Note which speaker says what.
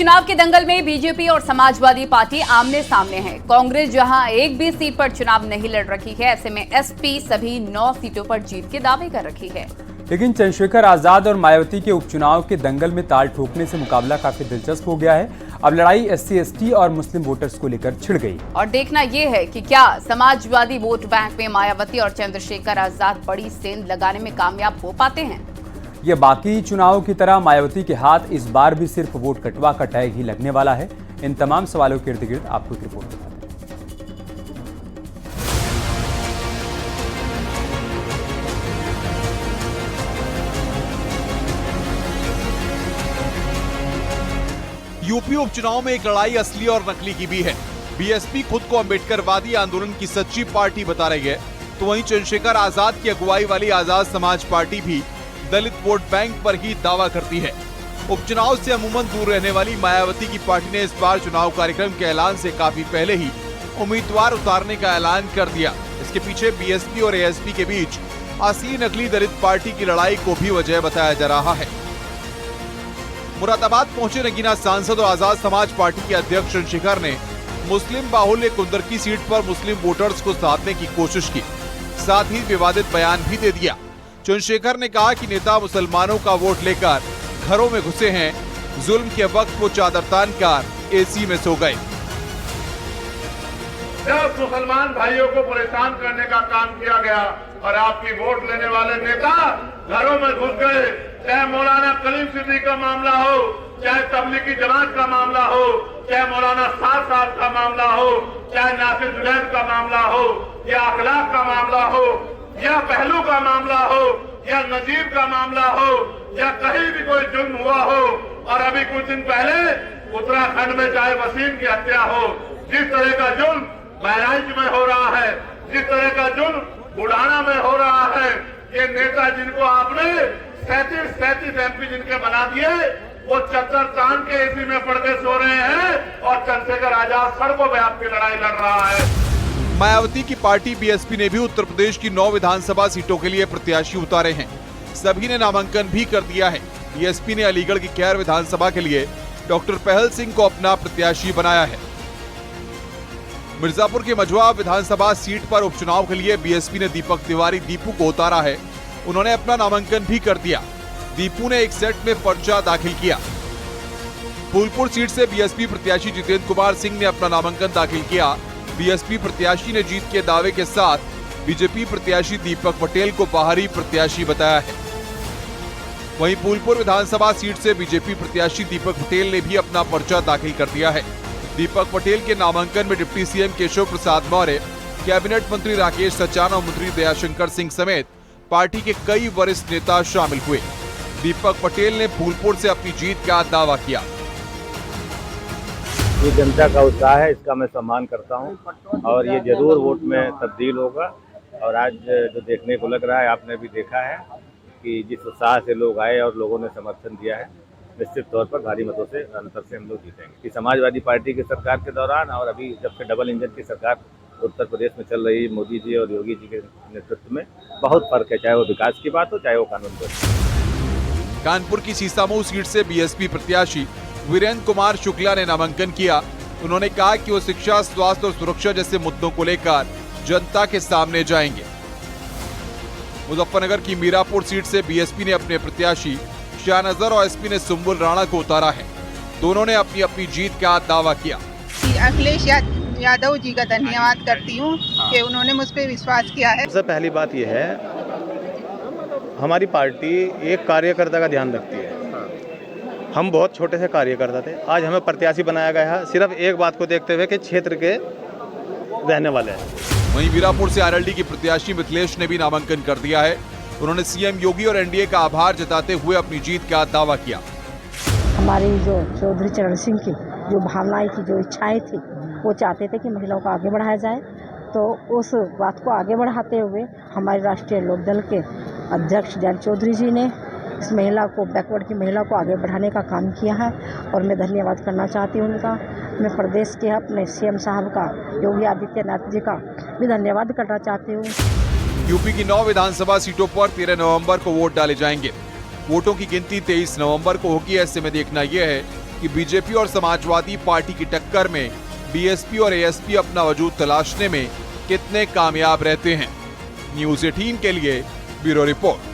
Speaker 1: उपचुनाव के दंगल में बीजेपी और समाजवादी पार्टी आमने सामने है। कांग्रेस जहां एक भी सीट पर चुनाव नहीं लड़ रही है, ऐसे में एसपी सभी 9 सीटों पर जीत के दावे कर रही है।
Speaker 2: लेकिन चंद्रशेखर आजाद और मायावती के उपचुनाव के दंगल में ताल ठोकने से मुकाबला काफी दिलचस्प हो गया है। अब लड़ाई SC/ST और मुस्लिम वोटर्स को लेकर छिड़ गई
Speaker 1: और देखना यह है कि क्या समाजवादी वोट बैंक में मायावती और चंद्रशेखर आजाद बड़ी सेंध लगाने में कामयाब हो पाते हैं।
Speaker 2: ये बाकी चुनावों की तरह मायावती के हाथ इस बार भी सिर्फ वोट कटवा का टैग ही लगने वाला है। इन तमाम सवालों के इर्द गिर्द आपको एक रिपोर्ट दिखाते हैं।
Speaker 3: यूपी उपचुनाव में एक लड़ाई असली और नकली की भी है। बीएसपी खुद को अम्बेडकरवादी आंदोलन की सच्ची पार्टी बता रही है, तो वहीं चंद्रशेखर आजाद की अगुवाई वाली आजाद समाज पार्टी भी दलित वोट बैंक पर ही दावा करती है। उपचुनाव से अमूमन दूर रहने वाली मायावती की पार्टी ने इस बार चुनाव कार्यक्रम के ऐलान से काफी पहले ही उम्मीदवार उतारने का ऐलान कर दिया। इसके पीछे बीएसपी और एएसपी के बीच असली नकली दलित पार्टी की लड़ाई को भी वजह बताया जा रहा है। मुरादाबाद पहुंचे नगीना सांसद और आजाद समाज पार्टी के अध्यक्ष चंद्रशेखर ने मुस्लिम बाहुल्य कुंदरकी सीट पर मुस्लिम वोटर्स को साधने की कोशिश की, साथ ही विवादित बयान भी दे दिया। चंद्रशेखर ने कहा कि नेता मुसलमानों का वोट लेकर घरों में घुसे हैं, जुल्म के वक्त वो चादर तान कर एसी में सो गए।
Speaker 4: जब मुसलमान भाइयों को परेशान करने का काम किया गया और आपकी वोट लेने वाले नेता घरों में घुस गए, चाहे मौलाना कलीम सिद्दीकी का मामला हो, चाहे तबलीगी जमात का मामला हो, चाहे मौलाना साद साहब का मामला हो, चाहे नासिर जुनैद का मामला हो, या अखलाक का मामला हो, या पहलू का मामला हो, या नजीब का मामला हो, या कहीं भी कोई जुर्म हुआ हो। और अभी कुछ दिन पहले उत्तराखंड में चाहे वसीम की हत्या हो, जिस तरह का जुर्म बहराइच में हो रहा है, जिस तरह का जुर्म बुढ़ाना में हो रहा है, ये नेता जिनको आपने 37 MP जिनके बना दिए, वो चद्दर तान के एसी में पड़ के सो रहे हैं और चंद्रशेखर आजाद सड़कों पे आपकी लड़ाई लड़ रहा है।
Speaker 3: मायावती की पार्टी बीएसपी ने भी उत्तर प्रदेश की 9 विधानसभा सीटों के लिए प्रत्याशी उतारे हैं। सभी ने नामांकन भी कर दिया है। बीएसपी ने अलीगढ़ की खैर विधानसभा के लिए डॉक्टर पहल सिंह को अपना प्रत्याशी बनाया है। मिर्जापुर के मझवा विधानसभा सीट पर उपचुनाव के लिए बीएसपी ने दीपक तिवारी दीपू को उतारा है। उन्होंने अपना नामांकन भी कर दिया। दीपू ने एक सेट में पर्चा दाखिल किया। फूलपुर सीट से बीएसपी प्रत्याशी जितेंद्र कुमार सिंह ने अपना नामांकन दाखिल किया। बीएसपी प्रत्याशी ने जीत के दावे के साथ बीजेपी प्रत्याशी दीपक पटेल को बाहरी प्रत्याशी बताया है। वहीं फूलपुर विधानसभा सीट से बीजेपी प्रत्याशी दीपक पटेल ने भी अपना पर्चा दाखिल कर दिया है। दीपक पटेल के नामांकन में deputy CM Keshav Prasad Maurya, cabinet मंत्री राकेश सचान और मंत्री दयाशंकर सिंह समेत पार्टी के कई वरिष्ठ नेता शामिल हुए। दीपक पटेल ने फूलपुर से अपनी जीत का दावा किया।
Speaker 5: ये जनता का उत्साह है, इसका मैं सम्मान करता हूं और ये जरूर वोट में तब्दील होगा। और आज जो देखने को लग रहा है, आपने भी देखा है कि जिस उत्साह से लोग आए और लोगों ने समर्थन दिया है, निश्चित तौर पर भारी मतों से अंतर से हम लोग जीतेंगे। कि समाजवादी पार्टी की सरकार के दौरान और अभी जब से डबल इंजन की सरकार उत्तर प्रदेश में चल रही है, मोदी जी और योगी जी के नेतृत्व में बहुत फर्क है, चाहे वो विकास की बात हो, चाहे वो कानून की।
Speaker 3: कानपुर की सीसामऊ सीट से बीएसपी प्रत्याशी वीरेंद्र कुमार शुक्ला ने नामांकन किया। उन्होंने कहा कि वो शिक्षा, स्वास्थ्य और सुरक्षा जैसे मुद्दों को लेकर जनता के सामने जाएंगे। मुजफ्फरनगर की मीरापुर सीट से बीएसपी ने अपने प्रत्याशी शाहनजर और एसपी ने सुंबुल राणा को उतारा है। दोनों ने अपनी अपनी जीत का दावा किया।
Speaker 6: अखिलेश यादव जी का धन्यवाद करती हूँ कि उन्होंने मुझ पर विश्वास किया है।
Speaker 7: सबसे पहली बात यह है, हमारी पार्टी एक कार्यकर्ता का ध्यान रखती है। हम बहुत छोटे से कार्यकर्ता थे, आज हमें प्रत्याशी बनाया गया है सिर्फ एक बात को देखते हुए कि क्षेत्र के रहने वाले हैं।
Speaker 3: वहीं वीरापुर से आरएलडी की प्रत्याशी मिथिलेश ने भी नामांकन कर दिया है। उन्होंने सीएम योगी और एनडीए का आभार जताते हुए अपनी जीत का दावा किया।
Speaker 8: हमारी जो चौधरी चरण सिंह की जो भावनाएं थी, जो इच्छाएं थी, वो चाहते थे कि महिलाओं को आगे बढ़ाया जाए। तो उस बात को आगे बढ़ाते हुए हमारे राष्ट्रीय लोकदल के अध्यक्ष जयंत चौधरी जी ने इस महिला को, बैकवर्ड की महिला को आगे बढ़ाने का काम किया है और मैं धन्यवाद करना चाहती हूँ उनका। मैं प्रदेश के अपने सीएम साहब का, योगी आदित्यनाथ जी का भी धन्यवाद करना चाहती हूँ।
Speaker 3: यूपी की 9 विधानसभा सीटों पर 13 नवंबर को वोट डाले जाएंगे। वोटों की गिनती 23 नवंबर को होगी। ऐसे में देखना यह है कि बीजेपी और समाजवादी पार्टी की टक्कर में बीएसपी और एएसपी अपना वजूद तलाशने में कितने कामयाब रहते हैं। न्यूज़ 18 के लिए ब्यूरो रिपोर्ट।